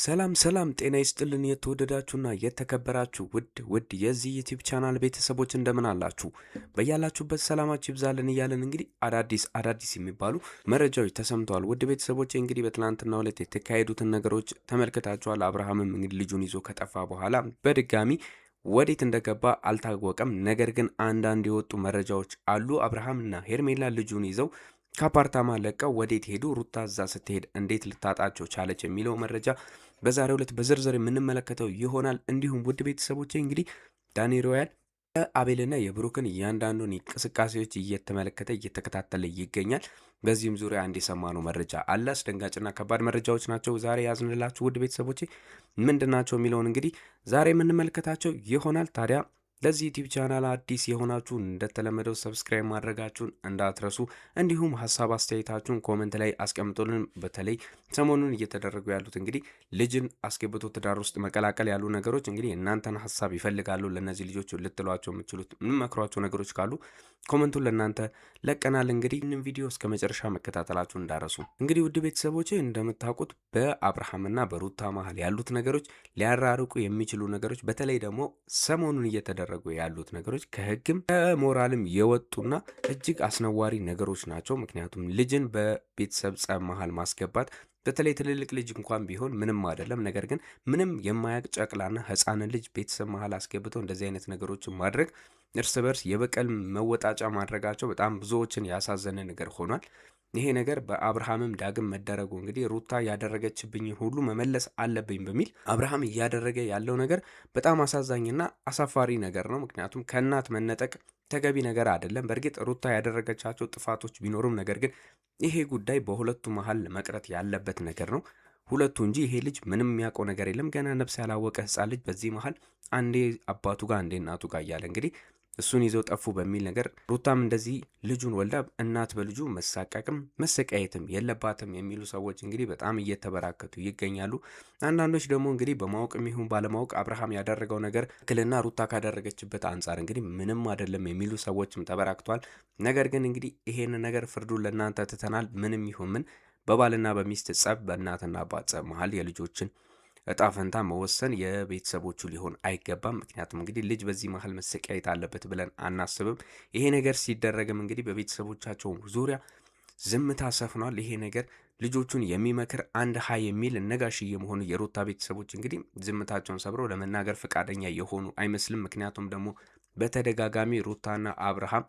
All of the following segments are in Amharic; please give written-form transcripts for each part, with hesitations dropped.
ሰላም ጤና ይስጥልን የተወደዳችሁና የተከበራችሁ ውድ የዚህ ዩቲዩብ ቻናል ቤተሰቦች እንደምን አላችሁ? በያላችሁበት ሰላማችሁ ይብዛልን እያለን እንግዲህ አዳዲስ የሚባሉ መረጃዎች ተሰምተዋል። ውድ ቤተሰቦች እንግዲህ በትናንትናው ዕለት የተካሄዱትን ነገሮች ተመልክታችኋል። አብርሃምም እንግዲህ ልጁን ይዞ ከጠፋ በኋላ በድጋሚ ወዴት እንደገባ አልታወቀም። ነገር ግን አንዳንድ የወጡ መረጃዎች አሉ። አብርሃምና ሄርሜላ ልጁን ይዘው ከአፓርታማ ለቀው ወዴት ሄዱ? ሩታ እዛ ስትሄድ እንዴት ልታጣቸው ቻለች? የሚለው መረጃ በዛሬው ዕለት በዝርዝር የምንመለከተው ይሆናል። እንዲሁም ውድ ቤተሰቦቼ እንግዲህ ዳኒ ሮያል የአቤልና የብሩክን እያንዳንዱን እንቅስቃሴዎች እየተከታተለ ይገኛል። በዚህም ዙሪያ አንድ የሰማነው መረጃ አለ። አስደንጋጭና ከባድ መረጃዎች ናቸው ዛሬ ያዝንላችሁ ውድ ቤተሰቦቼ። ምንድን ናቸው የሚለውን እንግዲህ ዛሬ የምንመለከታቸው ይሆናል። ታዲያ ለዚህ ዩቲዩብ ቻናል አዲስ የሆናችሁ እንደተለመደው ሰብስክራይብ ማድረጋችሁን እንዳትረሱ፣ እንዲሁም ሀሳብ አስተያየታችሁን ኮመንት ላይ አስቀምጡልን። በተለይ ሰሞኑን እየተደረጉ ያሉት እንግዲህ ልጅን አስገብቶ ትዳር ውስጥ መቀላቀል ያሉ ነገሮች እንግዲህ እናንተን ሀሳብ ይፈልጋሉ። ለእነዚህ ልጆች ልትሏቸው የምትችሉት የምመክሯቸው ነገሮች ካሉ ኮመንቱን ለእናንተ ለቀናል። እንግዲህ ይህንን ቪዲዮ እስከ መጨረሻ መከታተላችሁን እንዳረሱ። እንግዲህ ውድ ቤተሰቦቼ እንደምታውቁት በአብርሃምና በሩታ መሀል ያሉት ነገሮች ሊያራርቁ የሚችሉ ነገሮች፣ በተለይ ደግሞ ሰሞኑን እየተደረጉ ያሉት ነገሮች ከህግም ከሞራልም የወጡና እጅግ አስነዋሪ ነገሮች ናቸው። ምክንያቱም ልጅን በቤተሰብ ጸብ መሀል ማስገባት በተለይ ትልልቅ ልጅ እንኳን ቢሆን ምንም አይደለም። ነገር ግን ምንም የማያውቅ ጨቅላና ህፃንን ልጅ ቤተሰብ መሀል አስገብተው እንደዚህ አይነት ነገሮችን ማድረግ እርስ በርስ የበቀል መወጣጫ ማድረጋቸው በጣም ብዙዎችን ያሳዘነ ነገር ሆኗል። ይሄ ነገር በአብርሃምም ዳግም መደረጉ እንግዲህ ሩታ ያደረገችብኝ ሁሉ መመለስ አለብኝ በሚል አብርሃም እያደረገ ያለው ነገር በጣም አሳዛኝና አሳፋሪ ነገር ነው። ምክንያቱም ከእናት መነጠቅ ተገቢ ነገር አይደለም። በእርግጥ ሩታ ያደረገቻቸው ጥፋቶች ቢኖሩም ነገር ግን ይሄ ጉዳይ በሁለቱ መሀል መቅረት ያለበት ነገር ነው። ሁለቱ እንጂ ይሄ ልጅ ምንም የሚያውቀው ነገር የለም። ገና ነፍስ ያላወቀ ህፃን ልጅ በዚህ መሀል አንዴ አባቱ ጋር አንዴ እናቱ ጋር እያለ እንግዲህ እሱን ይዘው ጠፉ በሚል ነገር ሩታም እንደዚህ ልጁን ወልዳ እናት በልጁ መሳቀቅም መሰቃየትም የለባትም የሚሉ ሰዎች እንግዲህ በጣም እየተበራከቱ ይገኛሉ። አንዳንዶች ደግሞ እንግዲህ በማወቅም ይሁን ባለማወቅ አብርሃም ያደረገው ነገር ትክክልና ሩታ ካደረገችበት አንጻር እንግዲህ ምንም አይደለም የሚሉ ሰዎችም ተበራክቷል። ነገር ግን እንግዲህ ይሄን ነገር ፍርዱን ለእናንተ ትተናል። ምንም ይሁን ምን በባልና በሚስት ጸብ፣ በእናትና አባት ጸብ መሀል የልጆችን እጣ ፈንታ መወሰን የቤተሰቦቹ ሊሆን አይገባም። ምክንያቱም እንግዲህ ልጅ በዚህ መሀል መሰቃየት አለበት ብለን አናስብም። ይሄ ነገር ሲደረግም እንግዲህ በቤተሰቦቻቸው ዙሪያ ዝምታ ሰፍኗል። ይሄ ነገር ልጆቹን የሚመክር አንድ ሀይ የሚል ነጋሽዬ መሆኑ የሩታ ቤተሰቦች እንግዲህ ዝምታቸውን ሰብረው ለመናገር ፈቃደኛ የሆኑ አይመስልም። ምክንያቱም ደግሞ በተደጋጋሚ ሩታና አብርሃም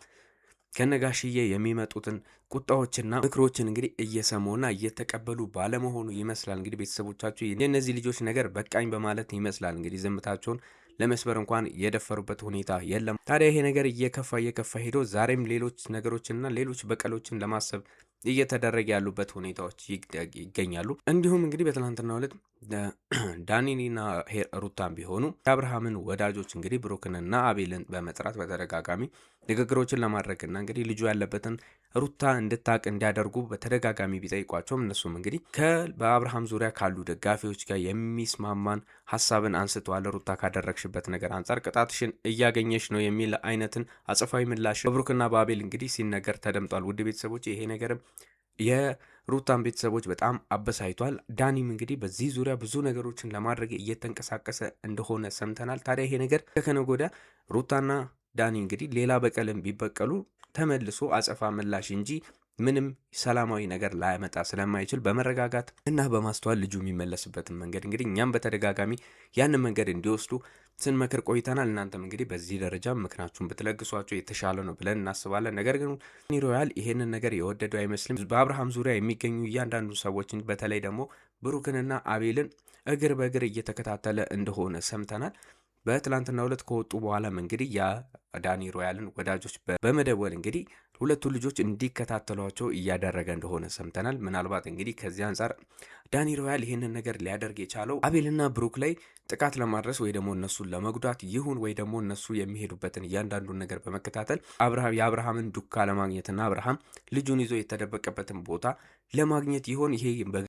ከነጋሽዬ የሚመጡትን ቁጣዎችና ምክሮችን እንግዲህ እየሰሙና እየተቀበሉ ባለመሆኑ ይመስላል እንግዲህ ቤተሰቦቻቸው የእነዚህ ልጆች ነገር በቃኝ በማለት ይመስላል እንግዲህ ዝምታቸውን ለመስበር እንኳን የደፈሩበት ሁኔታ የለም። ታዲያ ይሄ ነገር እየከፋ ሄዶ ዛሬም ሌሎች ነገሮችንና ሌሎች በቀሎችን ለማሰብ እየተደረገ ያሉበት ሁኔታዎች ይገኛሉ። እንዲሁም እንግዲህ በትናንትናው ዕለት ዳኒና ሩታም ቢሆኑ የአብርሃምን ወዳጆች እንግዲህ ብሩክንና አቤልን በመጥራት በተደጋጋሚ ንግግሮችን ለማድረግና እንግዲህ ልጁ ያለበትን ሩታ እንድታቅ እንዲያደርጉ በተደጋጋሚ ቢጠይቋቸውም እነሱም እንግዲህ በአብርሃም ዙሪያ ካሉ ደጋፊዎች ጋር የሚስማማን ሀሳብን አንስተዋል። ሩታ ካደረግሽበት ነገር አንጻር ቅጣትሽን እያገኘሽ ነው የሚል አይነትን አጸፋዊ ምላሽ በብሩክና በአቤል እንግዲህ ሲነገር ተደምጧል። ውድ ቤተሰቦች ይሄ ነገርም የሩታን ቤተሰቦች በጣም አበሳይቷል። ዳኒም እንግዲህ በዚህ ዙሪያ ብዙ ነገሮችን ለማድረግ እየተንቀሳቀሰ እንደሆነ ሰምተናል። ታዲያ ይሄ ነገር ከነገ ወዲያ ሩታና ዳኒ እንግዲህ ሌላ በቀልም ቢበቀሉ ተመልሶ አጸፋ ምላሽ እንጂ ምንም ሰላማዊ ነገር ላያመጣ ስለማይችል በመረጋጋት እና በማስተዋል ልጁ የሚመለስበትን መንገድ እንግዲህ እኛም በተደጋጋሚ ያንን መንገድ እንዲወስዱ ስንመክር ቆይተናል። እናንተም እንግዲህ በዚህ ደረጃ ምክራችሁን ብትለግሷቸው የተሻለ ነው ብለን እናስባለን። ነገር ግን ዳኒ ሮያል ይሄንን ነገር የወደደው አይመስልም። በአብርሃም ዙሪያ የሚገኙ እያንዳንዱ ሰዎችን በተለይ ደግሞ ብሩክንና አቤልን እግር በእግር እየተከታተለ እንደሆነ ሰምተናል። በትላንትናው ዕለት ከወጡ በኋላም እንግዲህ የዳኒ ሮያልን ወዳጆች በመደወል እንግዲህ ሁለቱ ልጆች እንዲከታተሏቸው እያደረገ እንደሆነ ሰምተናል። ምናልባት እንግዲህ ከዚህ አንጻር ዳኒ ሮያል ይህንን ነገር ሊያደርግ የቻለው አቤልና ብሩክ ላይ ጥቃት ለማድረስ ወይ ደግሞ እነሱን ለመጉዳት ይሁን ወይ ደግሞ እነሱ የሚሄዱበትን እያንዳንዱን ነገር በመከታተል የአብርሃምን ዱካ ለማግኘትና አብርሃም ልጁን ይዞ የተደበቀበትን ቦታ ለማግኘት ይሆን? ይሄ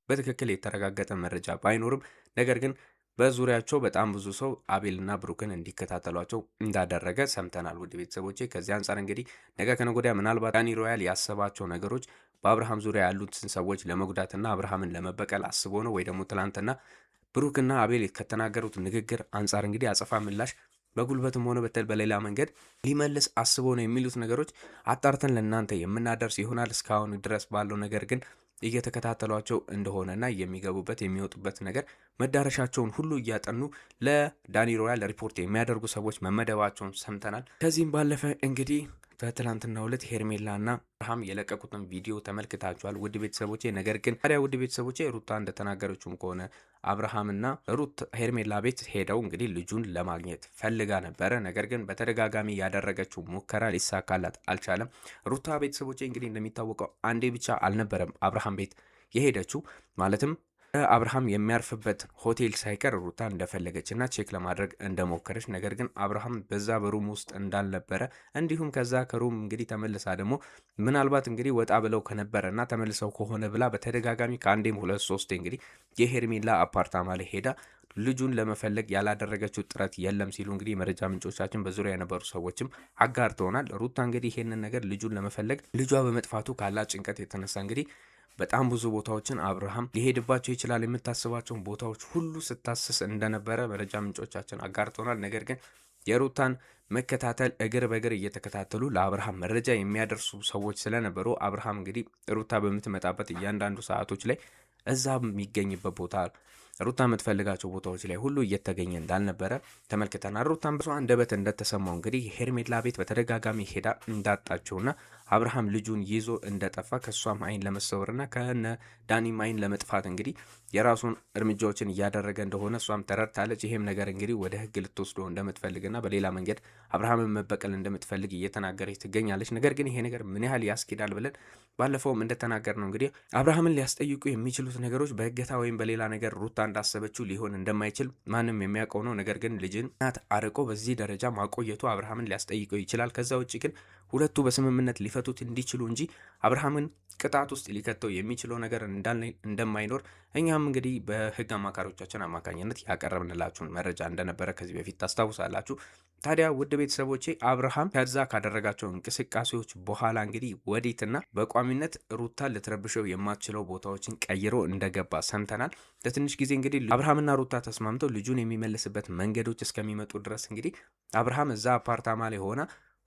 በትክክል የተረጋገጠ መረጃ ባይኖርም ነገር ግን በዙሪያቸው በጣም ብዙ ሰው አቤልና ብሩክን እንዲከታተሏቸው እንዳደረገ ሰምተናል። ውድ ቤተሰቦቼ ከዚህ አንጻር እንግዲህ ነገ ከነገ ወዲያ ምናልባት ዳኒ ሮያል ያሰባቸው ነገሮች በአብርሃም ዙሪያ ያሉትን ሰዎች ለመጉዳትና አብርሃምን ለመበቀል አስቦ ነው ወይ ደግሞ ትላንትና ብሩክና አቤል ከተናገሩት ንግግር አንጻር እንግዲህ አጸፋ ምላሽ በጉልበትም ሆነ በሌላ መንገድ ሊመልስ አስቦ ነው የሚሉት ነገሮች አጣርተን ለእናንተ የምናደርስ ይሆናል። እስካሁን ድረስ ባለው ነገር ግን እየተከታተሏቸው እንደሆነና የሚገቡበት የሚወጡበት ነገር መዳረሻቸውን ሁሉ እያጠኑ ለዳኒ ሮያል ሪፖርት የሚያደርጉ ሰዎች መመደባቸውን ሰምተናል። ከዚህም ባለፈ እንግዲህ በትላንትናው ዕለት ሄርሜላና አብርሃም የለቀቁትን ቪዲዮ ተመልክታችኋል ውድ ቤተሰቦቼ። ነገር ግን ታዲያ ውድ ቤተሰቦቼ ሩታ እንደተናገረችውም ከሆነ አብርሃምና ሩት ሄርሜላ ቤት ሄደው እንግዲህ ልጁን ለማግኘት ፈልጋ ነበረ። ነገር ግን በተደጋጋሚ ያደረገችው ሙከራ ሊሳካላት አልቻለም። ሩታ ቤተሰቦቼ እንግዲህ እንደሚታወቀው አንዴ ብቻ አልነበረም አብርሃም ቤት የሄደችው ማለትም አብርሃም የሚያርፍበት ሆቴል ሳይቀር ሩታ እንደፈለገችና ቼክ ለማድረግ እንደሞከረች፣ ነገር ግን አብርሃም በዛ በሩም ውስጥ እንዳልነበረ እንዲሁም ከዛ ከሩም እንግዲህ ተመልሳ ደግሞ ምናልባት እንግዲህ ወጣ ብለው ከነበረና ተመልሰው ከሆነ ብላ በተደጋጋሚ ከአንዴም ሁለት ሶስቴ እንግዲህ የሄርሜላ አፓርታማ ላይ ሄዳ ልጁን ለመፈለግ ያላደረገችው ጥረት የለም ሲሉ እንግዲህ መረጃ ምንጮቻችን በዙሪያ የነበሩ ሰዎችም አጋርተውናል። ሩታ እንግዲህ ይሄንን ነገር ልጁን ለመፈለግ ልጇ በመጥፋቱ ካላት ጭንቀት የተነሳ እንግዲህ በጣም ብዙ ቦታዎችን አብርሃም ሊሄድባቸው ይችላል የምታስባቸውን ቦታዎች ሁሉ ስታስስ እንደነበረ መረጃ ምንጮቻችን አጋርተውናል። ነገር ግን የሩታን መከታተል እግር በእግር እየተከታተሉ ለአብርሃም መረጃ የሚያደርሱ ሰዎች ስለነበሩ አብርሃም እንግዲህ ሩታ በምትመጣበት እያንዳንዱ ሰዓቶች ላይ እዛ የሚገኝበት ቦታ ሩታ የምትፈልጋቸው ቦታዎች ላይ ሁሉ እየተገኘ እንዳልነበረ ተመልክተናል። ሩታን ብዙ አንደበት እንደተሰማው እንግዲህ ሄርሜላ ቤት በተደጋጋሚ ሄዳ እንዳጣቸውና አብርሃም ልጁን ይዞ እንደጠፋ ከሷም አይን ለመሰወርና ከነ ዳኒም አይን ለመጥፋት እንግዲህ የራሱን እርምጃዎችን እያደረገ እንደሆነ እሷም ተረድታለች። ይሄም ነገር እንግዲህ ወደ ሕግ ልትወስደው እንደምትፈልግና በሌላ መንገድ አብርሃምን መበቀል እንደምትፈልግ እየተናገረች ትገኛለች። ነገር ግን ይሄ ነገር ምን ያህል ያስኬዳል ብለን ባለፈውም እንደተናገር ነው እንግዲህ አብርሃምን ሊያስጠይቁ የሚችሉት ነገሮች በእገታ ወይም በሌላ ነገር ሩታ እንዳሰበችው ሊሆን እንደማይችል ማንም የሚያውቀው ነው። ነገር ግን ልጅን ናት አርቆ በዚህ ደረጃ ማቆየቱ አብርሃምን ሊያስጠይቀው ይችላል። ከዛ ውጭ ግን ሁለቱ በስምምነት ሊፈቱት እንዲችሉ እንጂ አብርሃምን ቅጣት ውስጥ ሊከተው የሚችለው ነገር እንደማይኖር እኛም እንግዲህ በህግ አማካሪዎቻችን አማካኝነት ያቀረብንላችሁን መረጃ እንደነበረ ከዚህ በፊት ታስታውሳላችሁ። ታዲያ ውድ ቤተሰቦቼ አብርሃም ከዛ ካደረጋቸው እንቅስቃሴዎች በኋላ እንግዲህ ወዴትና በቋሚነት ሩታ ልትረብሸው የማትችለው ቦታዎችን ቀይሮ እንደገባ ሰምተናል። ለትንሽ ጊዜ እንግዲህ አብርሃምና ሩታ ተስማምተው ልጁን የሚመልስበት መንገዶች እስከሚመጡ ድረስ እንግዲህ አብርሃም እዛ አፓርታማ ላይ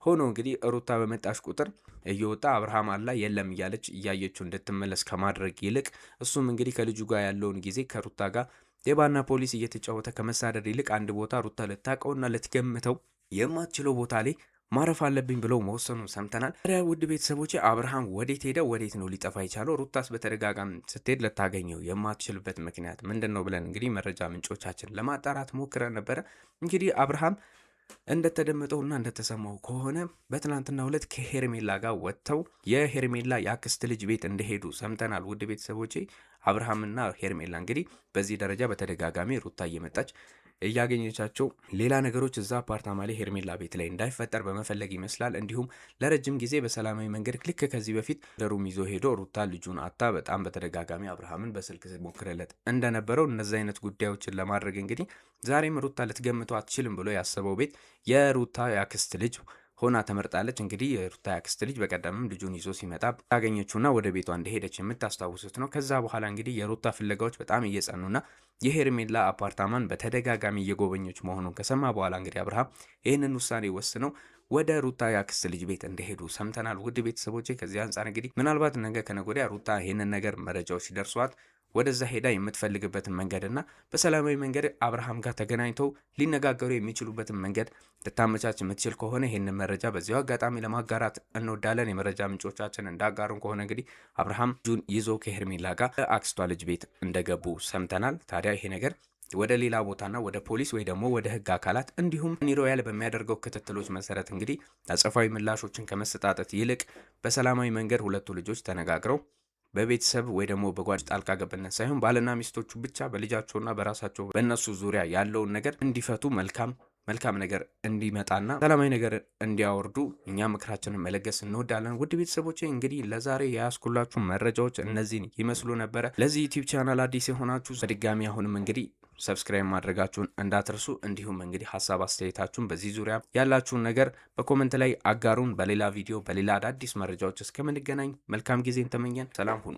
ሆኖ እንግዲህ ሩታ በመጣሽ ቁጥር እየወጣ አብርሃም አላ የለም እያለች እያየችው እንድትመለስ ከማድረግ ይልቅ እሱም እንግዲህ ከልጁ ጋር ያለውን ጊዜ ከሩታ ጋር ሌባና ፖሊስ እየተጫወተ ከመሳደድ ይልቅ አንድ ቦታ ሩታ ልታውቀውና ልትገምተው የማትችለው ቦታ ላይ ማረፍ አለብኝ ብለው መወሰኑን ሰምተናል። ታዲያ ውድ ቤተሰቦቼ አብርሃም ወዴት ሄደ? ወዴት ነው ሊጠፋ የቻለው? ሩታስ በተደጋጋሚ ስትሄድ ልታገኘው የማትችልበት ምክንያት ምንድን ነው ብለን እንግዲህ መረጃ ምንጮቻችን ለማጣራት ሞክረን ነበረ። እንግዲህ አብርሃም እንደተደመጠውና እንደተሰማው ከሆነ በትናንትናው ዕለት ከሄርሜላ ጋር ወጥተው የሄርሜላ የአክስት ልጅ ቤት እንደሄዱ ሰምተናል። ውድ ቤተሰቦቼ አብርሃምና ሄርሜላ እንግዲህ በዚህ ደረጃ በተደጋጋሚ ሩታ እየመጣች እያገኘቻቸው ሌላ ነገሮች እዛ አፓርታማ ላይ ሄርሜላ ቤት ላይ እንዳይፈጠር በመፈለግ ይመስላል። እንዲሁም ለረጅም ጊዜ በሰላማዊ መንገድ ልክ ከዚህ በፊት ደሩም ይዞ ሄዶ ሩታ ልጁን አታ በጣም በተደጋጋሚ አብርሃምን በስልክ ሞክረለት እንደነበረው እነዚህ አይነት ጉዳዮችን ለማድረግ እንግዲህ ዛሬም ሩታ ልትገምተው አትችልም ብሎ ያሰበው ቤት የሩታ የአክስት ልጅ ሆና ተመርጣለች። እንግዲህ የሩታ ያክስት ልጅ በቀደምም ልጁን ይዞ ሲመጣ ያገኘችውና ወደ ቤቷ እንደሄደች የምታስታውሱት ነው። ከዛ በኋላ እንግዲህ የሩታ ፍለጋዎች በጣም እየጸኑና የሄርሜላ አፓርታማን በተደጋጋሚ እየጎበኘች መሆኑን ከሰማ በኋላ እንግዲህ አብርሃም ይህንን ውሳኔ ወስነው ወደ ሩታ ያክስት ልጅ ቤት እንደሄዱ ሰምተናል። ውድ ቤተሰቦቼ ከዚህ አንጻር እንግዲህ ምናልባት ነገ ከነገ ወዲያ ሩታ ይህንን ነገር መረጃዎች ሲደርሷት ወደዛ ሄዳ የምትፈልግበትን መንገድና በሰላማዊ መንገድ አብርሃም ጋር ተገናኝተው ሊነጋገሩ የሚችሉበትን መንገድ ልታመቻች የምትችል ከሆነ ይህንን መረጃ በዚያው አጋጣሚ ለማጋራት እንወዳለን። የመረጃ ምንጮቻችን እንዳጋሩን ከሆነ እንግዲህ አብርሃም ልጁን ይዞ ከሄርሜላ ጋር አክስቷ ልጅ ቤት እንደገቡ ሰምተናል። ታዲያ ይሄ ነገር ወደ ሌላ ቦታና ወደ ፖሊስ ወይ ደግሞ ወደ ህግ አካላት እንዲሁም ሮያል በሚያደርገው ክትትሎች መሰረት እንግዲህ አጸፋዊ ምላሾችን ከመሰጣጠት ይልቅ በሰላማዊ መንገድ ሁለቱ ልጆች ተነጋግረው በቤተሰብ ወይ ደግሞ በጓጅ ጣልቃ ገብነት ሳይሆን ባልና ሚስቶቹ ብቻ በልጃቸውና በራሳቸው በእነሱ ዙሪያ ያለውን ነገር እንዲፈቱ መልካም ነገር እንዲመጣና ሰላማዊ ነገር እንዲያወርዱ እኛ ምክራችንን መለገስ እንወዳለን። ውድ ቤተሰቦቼ እንግዲህ ለዛሬ የያዝኩላችሁ መረጃዎች እነዚህን ይመስሉ ነበረ። ለዚህ ዩቲዩብ ቻናል አዲስ የሆናችሁ በድጋሚ አሁንም እንግዲህ ሰብስክራይብ ማድረጋችሁን እንዳትርሱ። እንዲሁም እንግዲህ ሀሳብ አስተያየታችሁን በዚህ ዙሪያ ያላችሁን ነገር በኮመንት ላይ አጋሩን። በሌላ ቪዲዮ በሌላ አዳዲስ መረጃዎች እስከምንገናኝ መልካም ጊዜን ተመኘን። ሰላም ሁኑ።